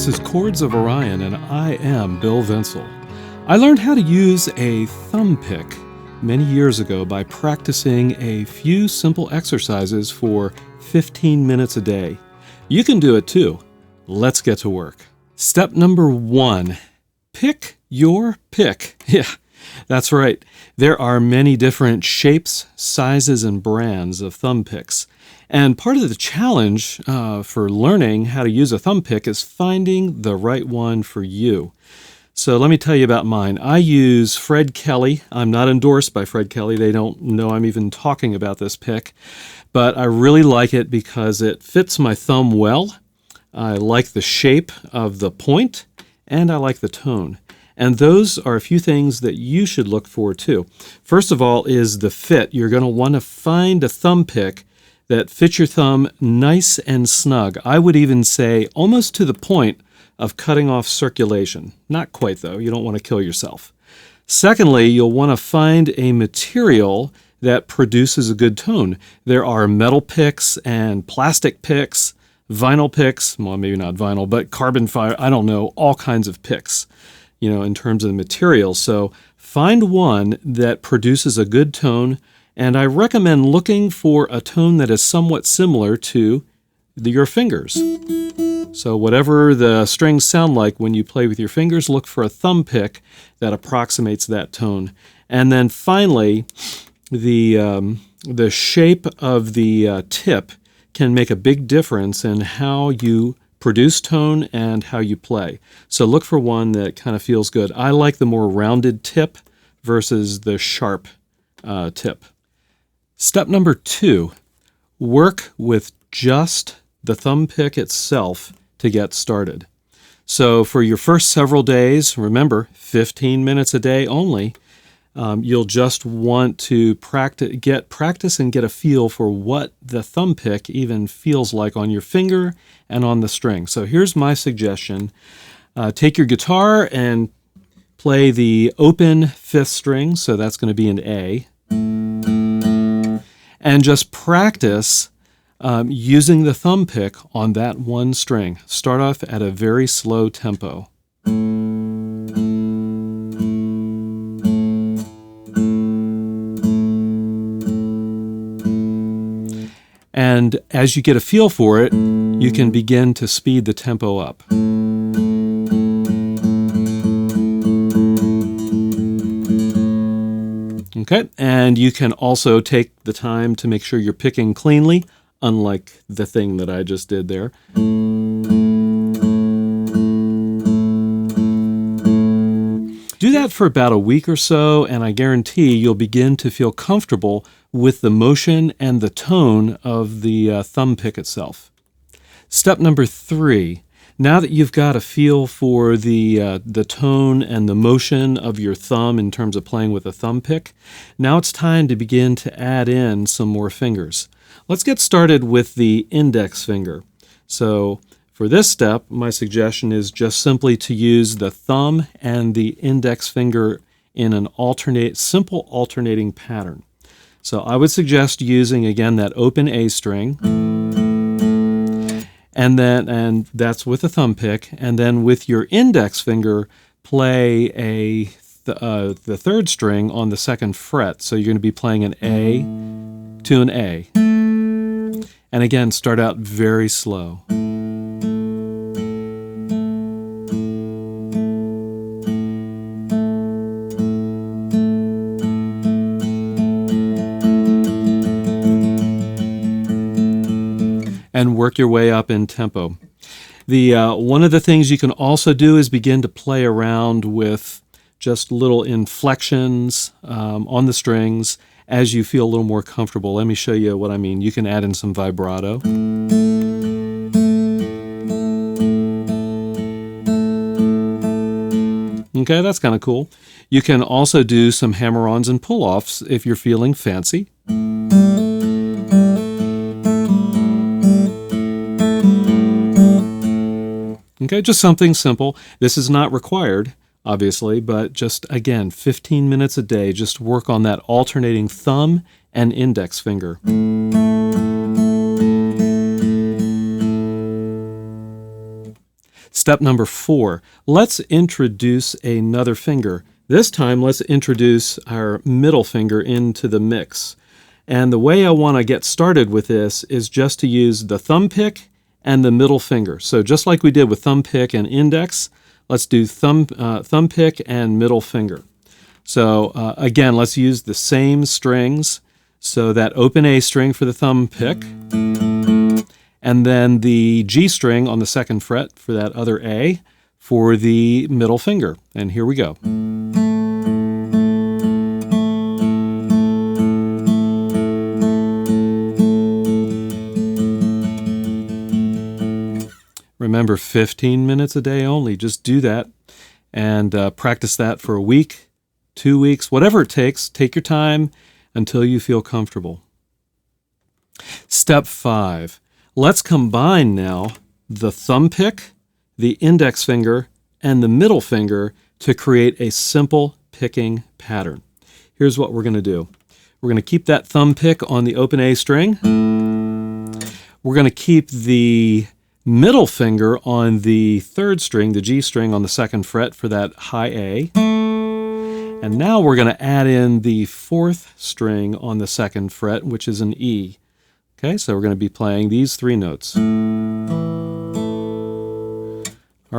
This is Chords of Orion, and I am Bill Vencil. I learned how to use a thumbpick many years ago by practicing a few simple exercises for 15 minutes a day. You can do it too. Let's get to work. Step number 1, pick your pick. Yeah, that's right. There are many different shapes, sizes, and brands of thumbpicks. And part of the challenge for learning how to use a thumbpick is finding the right one for you. So let me tell you about mine. I use Fred Kelly. I'm not endorsed by Fred Kelly. They don't know I'm even talking about this pick. But I really like it because it fits my thumb well. I like the shape of the point, and I like the tone. And those are a few things that you should look for too. First of all is the fit. You're going to want to find a thumbpick that fits your thumb nice and snug. I would even say almost to the point of cutting off circulation. Not quite though, you don't want to kill yourself. Secondly, you'll want to find a material that produces a good tone. There are metal picks and plastic picks, vinyl picks, well maybe not vinyl, but carbon fiber, I don't know, all kinds of picks, in terms of the materials. So find one that produces a good tone, and I recommend looking for a tone that is somewhat similar to your fingers. So whatever the strings sound like when you play with your fingers, look for a thumb pick that approximates that tone. And then finally, the shape of the tip can make a big difference in how you produce tone and how you play. So look for one that kind of feels good. I like the more rounded tip versus the sharp tip. Step number 2, work with just the thumbpick itself to get started. So for your first several days, remember 15 minutes a day only, you'll just want to practice and get a feel for what the thumbpick even feels like on your finger and on the string. So here's my suggestion. Take your guitar and play the open 5th string, so that's going to be an A, and just practice using the thumbpick on that one string. Start off at a very slow tempo. And as you get a feel for it, you can begin to speed the tempo up. Okay, and you can also take the time to make sure you're picking cleanly, unlike the thing that I just did there. Do that for about a week or so, and I guarantee you'll begin to feel comfortable with the motion and the tone of the thumbpick itself. Step number 3. Now that you've got a feel for the tone and the motion of your thumb in terms of playing with a thumbpick, now it's time to begin to add in some more fingers. Let's get started with the index finger. So for this step, my suggestion is just simply to use the thumb and the index finger in an simple alternating pattern. So I would suggest using, again, that open A string, and that's with a thumbpick, and then with your index finger, play the 3rd string on the 2nd fret. So you're going to be playing an A to an A. And again, start out very slow. And work your way up in tempo. One of the things you can also do is begin to play around with just little inflections on the strings as you feel a little more comfortable. Let me show you what I mean. You can add in some vibrato. Okay, that's kind of cool. You can also do some hammer-ons and pull-offs if you're feeling fancy. Okay, just something simple. This is not required, obviously, but just, again, 15 minutes a day, just work on that alternating thumb and index finger. Step number 4, let's introduce another finger. This time, let's introduce our middle finger into the mix. And the way I want to get started with this is just to use the thumb pick and the middle finger. So just like we did with thumb pick and index, let's do thumb pick and middle finger. So again, let's use the same strings. So that open A string for the thumb pick, and then the G string on the 2nd fret for that other A for the middle finger. And here we go. Remember, 15 minutes a day only. Just do that and practice that for a week, 2 weeks, whatever it takes. Take your time until you feel comfortable. Step 5. Let's combine now the thumb pick, the index finger, and the middle finger to create a simple picking pattern. Here's what we're going to do. We're going to keep that thumb pick on the open A string. We're going to keep the middle finger on the 3rd string, the G string on the 2nd fret for that high A. And now we're going to add in the 4th string on the 2nd fret, which is an E. Okay, so we're going to be playing these 3 notes. All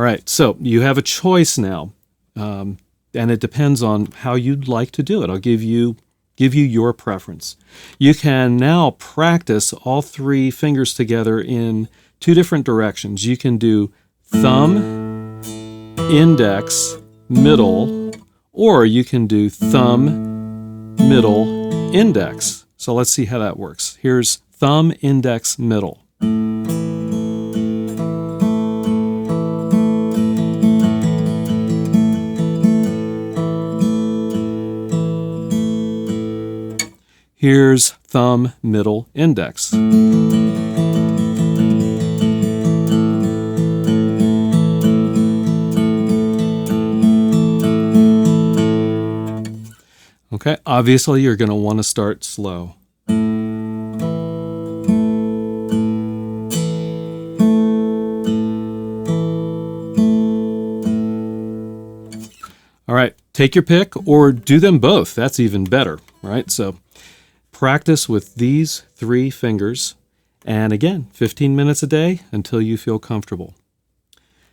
right, so you have a choice now, and it depends on how you'd like to do it. I'll give you your preference. You can now practice all 3 fingers together in 2 different directions. You can do thumb, index, middle, or you can do thumb, middle, index. So let's see how that works. Here's thumb, index, middle. Here's thumb, middle, index. Okay, obviously you're going to want to start slow. All right, take your pick or do them both. That's even better, right? So practice with these 3 fingers. And again, 15 minutes a day until you feel comfortable.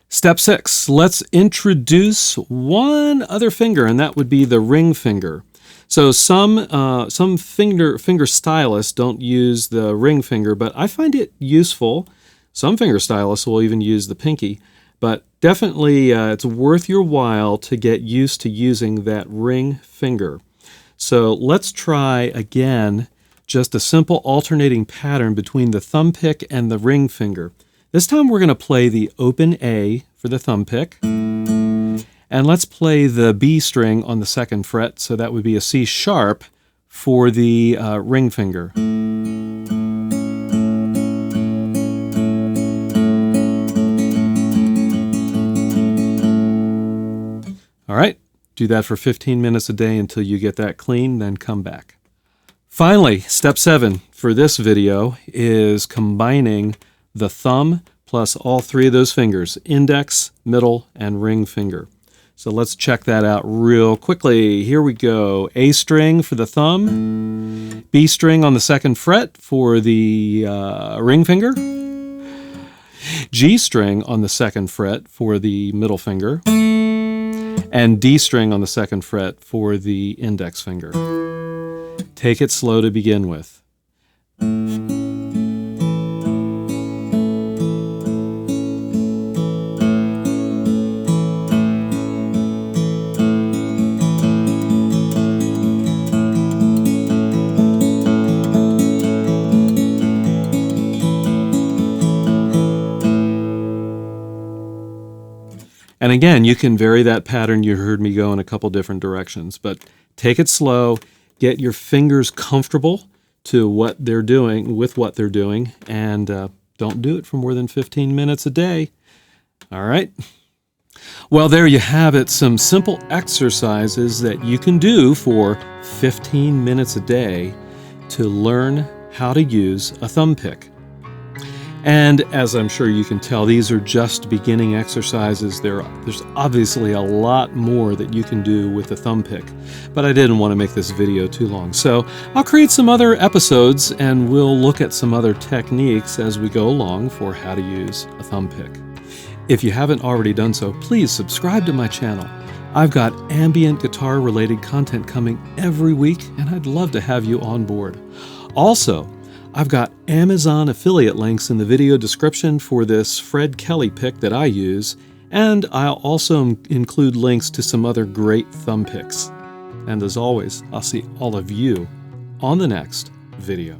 Step 6, let's introduce one other finger, and that would be the ring finger. So some finger stylists don't use the ring finger, but I find it useful. Some finger stylists will even use the pinky, but definitely it's worth your while to get used to using that ring finger. So let's try again just a simple alternating pattern between the thumb pick and the ring finger. This time we're going to play the open A for the thumb pick. And let's play the B string on the 2nd fret, so that would be a C sharp for the ring finger. All right, do that for 15 minutes a day until you get that clean, then come back. Finally, step 7 for this video is combining the thumb plus all 3 of those fingers, index, middle, and ring finger. So let's check that out real quickly. Here we go. A string for the thumb, B string on the 2nd fret for the ring finger, G string on the 2nd fret for the middle finger, and D string on the 2nd fret for the index finger. Take it slow to begin with. And again, you can vary that pattern. You heard me go in a couple different directions, but take it slow, get your fingers comfortable to what they're doing, with what they're doing, and don't do it for more than 15 minutes a day. All right? Well, there you have it, some simple exercises that you can do for 15 minutes a day to learn how to use a thumb pick. And as I'm sure you can tell, these are just beginning exercises. There's obviously a lot more that you can do with the Thumbpick, but I didn't want to make this video too long. So I'll create some other episodes and we'll look at some other techniques as we go along for how to use a Thumbpick. If you haven't already done so, please subscribe to my channel. I've got ambient guitar related content coming every week and I'd love to have you on board. Also, I've got Amazon affiliate links in the video description for this Fred Kelly pick that I use, and I'll also include links to some other great thumb picks. And as always, I'll see all of you on the next video.